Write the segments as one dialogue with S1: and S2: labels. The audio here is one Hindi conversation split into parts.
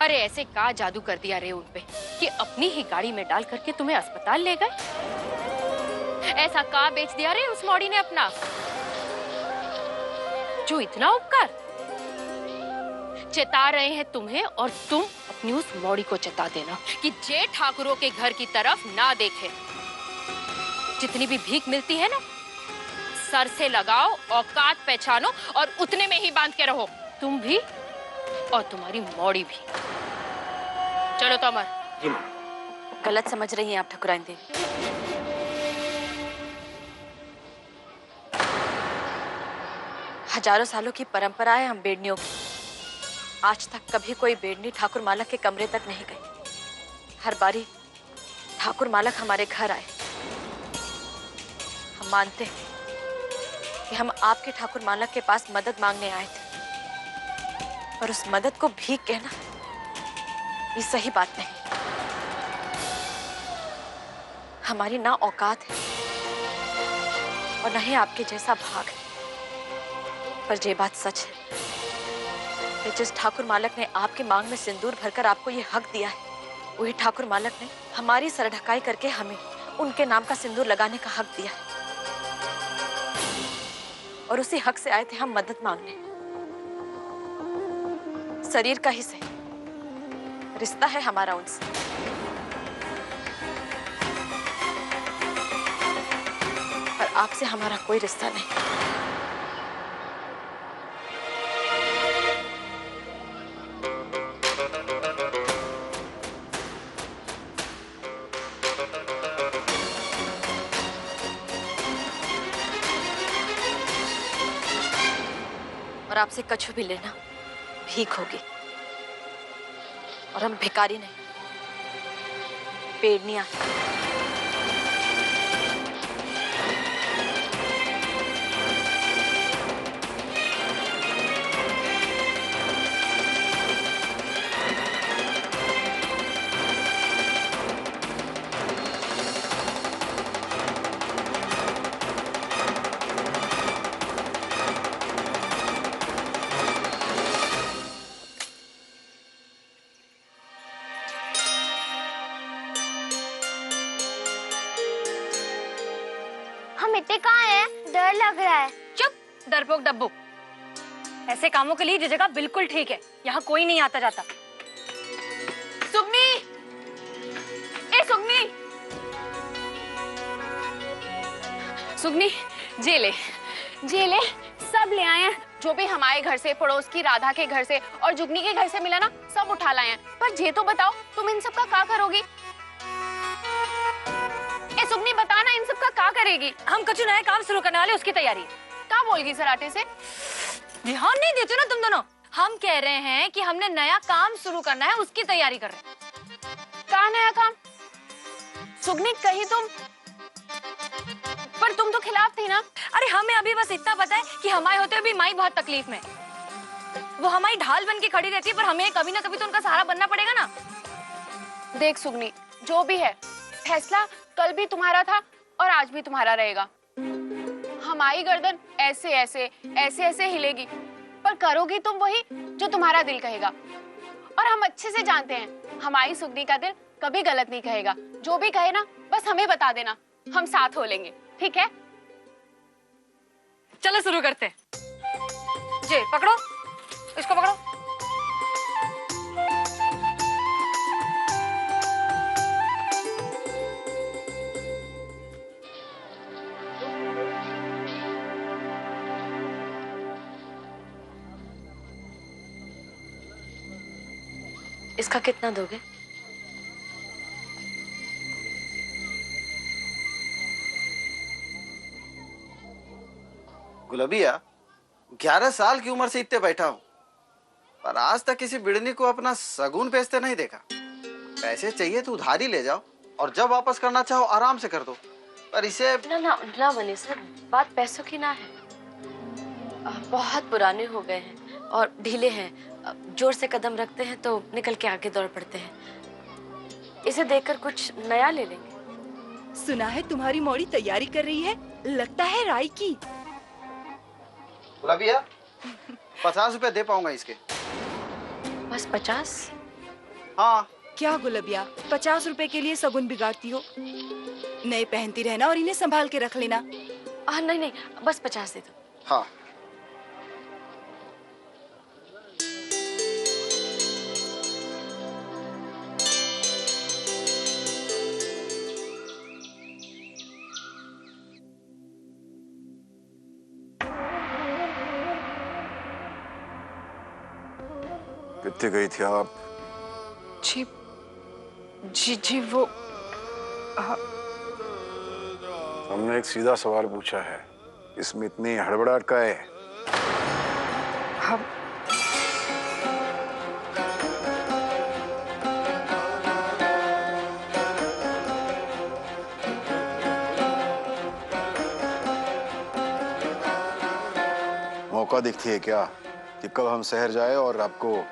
S1: अरे ऐसे का जादू कर दिया रे उन पे कि अपनी ही गाड़ी में डाल करके तुम्हें अस्पताल ले गए? ऐसा का बेच दिया रे उस मौड़ी ने अपना, जो इतना उपकार चेता रहे हैं तुम्हें, और तुम अपनी उस मौड़ी को चेता देना कि जे ठाकुरों के घर की तरफ ना देखे। जितनी भी भीख मिलती है ना, सर से लगाओ, औकात पहचानो और उतने में ही बांध के रहो, तुम भी और तुम्हारी मौड़ी भी। चलो तो अमर।
S2: जी मां।
S3: गलत समझ रही हैं आप ठकुराइन देवी। हजारों सालों की परंपरा है हम बेड़नियों की। आज तक कभी कोई बेड़नी ठाकुर मालक के कमरे तक नहीं गई। हर बारी ठाकुर मालक हमारे घर आए। हम मानते हैं कि हम आपके ठाकुर मालक के पास मदद मांगने आए थे, और उस मदद को भीख कहना ये सही बात नहीं। हमारी ना औकात है और न ही आपके जैसा भाग है। पर ये बात सच है कि जिस ठाकुर मालक ने आपके मांग में सिंदूर भरकर आपको ये हक दिया है, वही ठाकुर मालक ने हमारी सर ढकाई करके हमें उनके नाम का सिंदूर लगाने का हक दिया है। और उसी हक से आए थे हम मदद मांगने। शरीर का ही सही, रिश्ता है हमारा उनसे। पर आपसे हमारा कोई रिश्ता नहीं। और आपसे कछु भी लेना भीख होगी। और हम भिखारी नहीं, पेड़नियां।
S4: हम इतने कहाँ हैं? डर लग रहा है।
S3: चुप डरपोक डब्बू। ऐसे कामों के लिए ये जगह बिल्कुल ठीक है। यहाँ कोई नहीं आता जाता।
S1: सुगनी, ए सुगनी, सुगनी, जेले सब ले आए हैं। जो भी हमारे घर से, पड़ोस की राधा के घर से और जुगनी के घर से मिला ना, सब उठा लाए हैं। पर जे तो बताओ, तुम इन सब का क्या करोगी? ए सुगनी, बता ना, इन सब का क्या करेगी?
S3: हम कुछ नया काम शुरू करने वाले, उसकी तैयारी।
S1: क्या बोलगी सराटे से?
S3: ध्यान नहीं देते ना तुम दोनों। हम कह रहे हैं कि हमने नया काम शुरू करना है, उसकी तैयारी कर रहे हैं।
S1: क्या नया काम? सुगनी, कहीं तुम, पर तुम तो खिलाफ थी ना।
S3: अरे हमें अभी बस इतना पता है कि हमारे होते हुए भी माई बहुत तकलीफ में। वो हमारी ढाल बन के खड़ी रहती है, पर हमें कभी ना कभी तो उनका सहारा बनना पड़ेगा ना।
S1: देख सुगनी, जो भी है, फैसला कल भी तुम्हारा था और आज भी तुम्हारा रहेगा। हमारी गर्दन ऐसे ऐसे हिलेगी, पर करोगी तुम वही जो तुम्हारा दिल कहेगा। और हम अच्छे से जानते हैं, हमारी सुगनी का दिल कभी गलत नहीं कहेगा। जो भी कहे ना, बस हमें बता देना, हम साथ हो लेंगे, ठीक है?
S3: चलो शुरू करते हैं। जे पकड़ो, इसको पकड़ो।
S5: इसका कितना दोगे?
S2: गुलाबिया, 11 साल की उम्र से इतने बैठा हूं, पर आज तक किसी बिड़नी को अपना सगुन बेचते नहीं देखा। पैसे चाहिए तो उधारी ले जाओ, और जब वापस करना चाहो आराम से कर दो। पर इसे
S5: ना बने सर, बात पैसों की ना है। बहुत पुराने हो गए हैं और ढीले हैं। जोर से कदम रखते हैं तो निकल के आगे दौड़ पड़ते हैं। इसे देखकर कुछ नया ले लेंगे।
S6: सुना है तुम्हारी मौड़ी तैयारी कर रही है, लगता है राई की।
S2: गुलाबिया, 50 रुपए दे पाऊंगा इसके।
S5: बस 50?
S2: हाँ।
S6: क्या गुलबिया, 50 रुपए के लिए सगुन बिगाड़ती हो? नए पहनती रहना और इन्हें संभाल के रख लेना।
S5: नहीं नहीं, बस 50 दे दो।
S2: हाँ।
S7: कितने गई थी आप?
S1: जी जी जी वो
S7: हमने एक सीधा सवाल पूछा है, इसमें इतनी हड़बड़ाहट का है?
S1: हम
S7: मौका देखती है क्या कि कब हम शहर जाए और आपको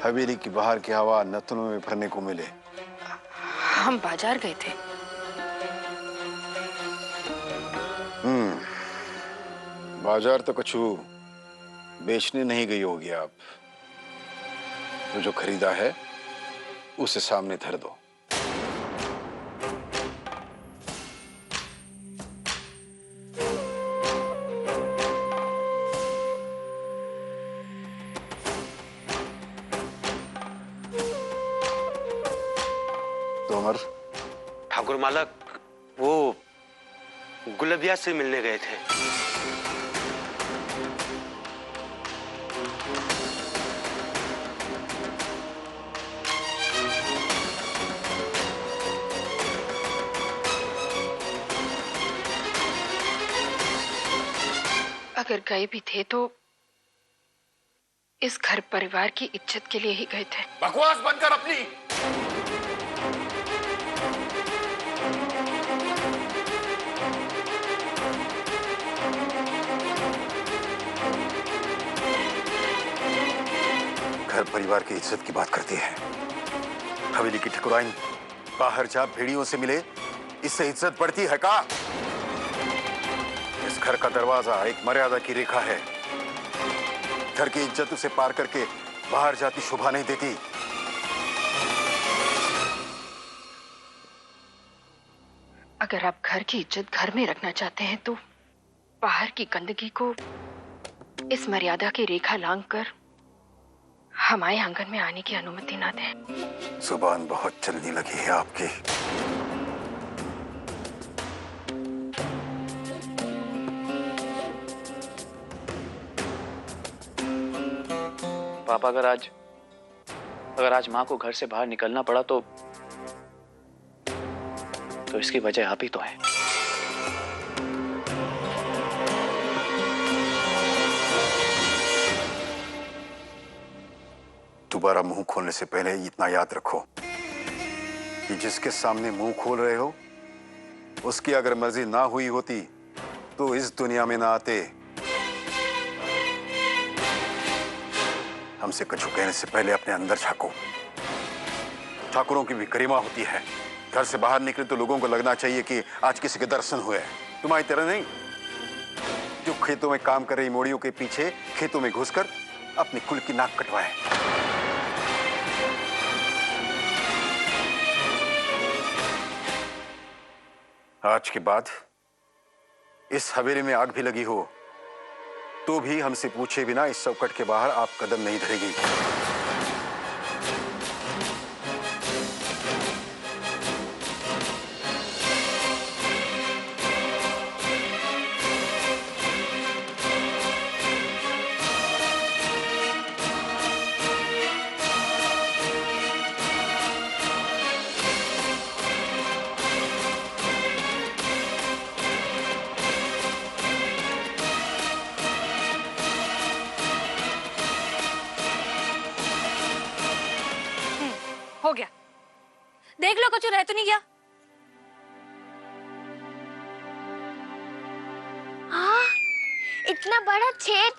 S7: हवेली की बाहर की हवा नथनों में भरने को मिले?
S1: हम बाजार गए थे।
S7: बाजार तो कछु बेचने नहीं गई होगी आप। तो जो खरीदा है उसे सामने धर दो। तोमर,
S8: ठाकुर मालक, वो गुलबिया से मिलने गए थे।
S1: अगर गए भी थे तो इस घर परिवार की इज्जत के लिए ही गए थे।
S7: बकवास बंद कर अपनी। घर परिवार की इज्जत की बात करती है। हवेली की ठकुराइन बाहर जा भेड़ियों से मिले, इससे इज्जत बढ़ती है का? इस घर का दरवाजा एक मर्यादा की रेखा है। घर की इज्जत उसे पार करके बाहर जाती शोभा नहीं देती।
S1: अगर आप घर की इज्जत घर में रखना चाहते हैं तो बाहर की गंदगी को इस मर्यादा की रेखा लांघकर हमारे आंगन में आने की अनुमति ना दें।
S7: जुबान बहुत चलने लगी है आपकी।
S9: पापा, अगर आज माँ को घर से बाहर निकलना पड़ा तो इसकी वजह आप ही तो है।
S7: दोबारा मुंह खोलने से पहले इतना याद रखो कि जिसके सामने मुंह खोल रहे हो उसकी अगर मर्जी ना हुई होती तो इस दुनिया में ना आते। हमसे कछु कहने से पहले अपने अंदर झांको। ठाकुरों की भी गरिमा होती है। घर से बाहर निकले तो लोगों को लगना चाहिए कि आज किसी के दर्शन हुए। तुम्हारी तरह नहीं जो खेतों में काम कर रही मोड़ियों के पीछे खेतों में घुसकर अपनी कुल की नाक कटवाए। आज के बाद इस हवेली में आग भी लगी हो तो भी हमसे पूछे बिना इस चौखट के बाहर आप कदम नहीं धरेगी।
S3: हो गया, देख लो कुछ रह तो नहीं गया।
S4: हाँ, इतना बड़ा छेद,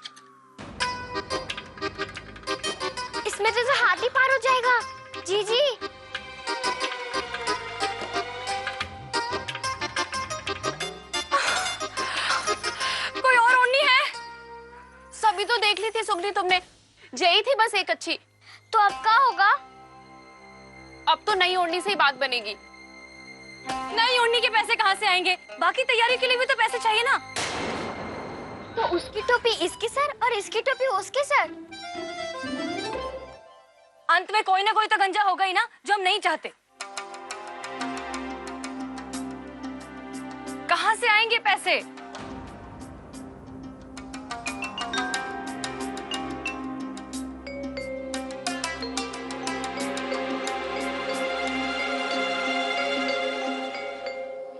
S4: इसमें जैसे हाथी पार हो जाएगा। जी जी,
S1: कोई और ओढ़नी है? सभी तो देख ली थी सुगनी तुमने, जई थी बस एक अच्छी।
S4: तो अब क्या होगा?
S1: अब तो नई ओढ़नी से ही बात बनेगी।
S3: नई ओढ़नी के पैसे कहाँ से आएंगे? बाकी तैयारी के लिए भी तो पैसे चाहिए ना।
S4: तो उसकी टोपी इसके सर और इसकी टोपी उसके सर।
S3: अंत में कोई ना कोई तो गंजा होगा ही ना, जो हम नहीं चाहते। कहाँ से आएंगे पैसे?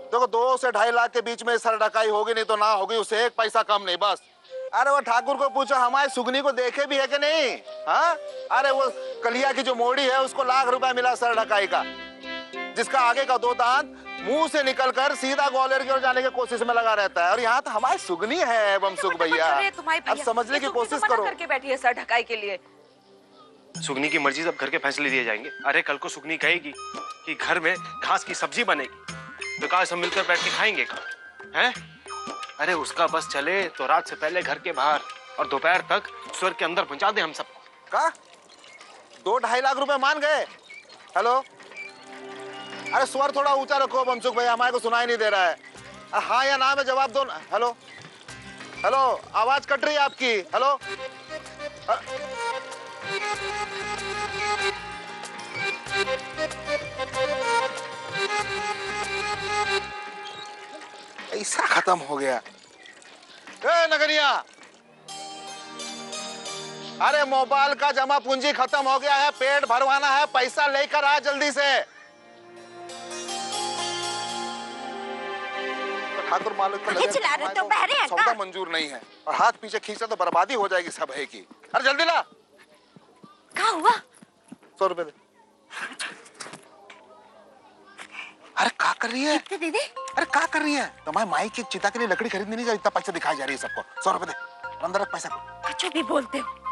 S10: देखो 2 से 2.5 लाख के बीच में सर ढकाई होगी, नहीं तो ना होगी, उससे 1 पैसा कम नहीं बस। अरे वो ठाकुर को पूछो हमारे सुगनी को देखे भी है कि नहीं? हाँ, अरे वो कलिया की जो मोड़ी है उसको लाख रुपए मिला सर ढकाई का, जिसका आगे का 2 दांत मुंह से निकलकर सीधा ग्वालियर की ओर जाने की कोशिश में लगा रहता है। और यहाँ तो हमारी सुगनी है बमसुख भैया, अब समझने की कोशिश करो।
S6: करके बैठी है सर ढकाई के लिए।
S8: सुगनी की मर्जी से अब घर के फैसले लिए जाएंगे। अरे कल को सुगनी कहेगी कि घर में घास की सब्जी बनेगी, तो कहा सब मिलकर बैठ के खाएंगे हैं? अरे उसका बस चले तो रात से पहले घर के बाहर और दोपहर तक स्वर के अंदर पहुंचा दे हम सबको।
S10: का 2-2.5 लाख रुपए मान गए? हेलो, अरे स्वर थोड़ा ऊंचा रखो बमसुख भैया, हमारे को सुनाई नहीं दे रहा है। हाँ या ना में जवाब दो ना। हेलो हेलो, आवाज कट रही है आपकी। हेलो, ऐसा खत्म हो गया। ए नगरिया, अरे मोबाइल का जमा पूंजी खत्म हो गया है, पेट भरवाना है, पैसा लेकर आ जल्दी से। तो ठाकुर मालिक को लगे
S4: चिल्ला रहे तो बहरे हैं
S10: सौदा
S4: का?
S10: मंजूर नहीं है, और हाथ पीछे खींचा तो बर्बादी हो जाएगी सब है की। अरे जल्दी ला।
S4: क्या हुआ?
S10: 100 रुपए दे। अरे क्या कर रही है?
S4: कितने दे दे?
S10: अरे क्या कर रही है? तुम्हारी माई की चिता के लिए लकड़ी खरीदनी नहीं, इतना पैसा दिखाई जा रही है सबको। 100 रुपए दे, अंदर रख पैसा को।
S4: कुछ भी बोलते हो।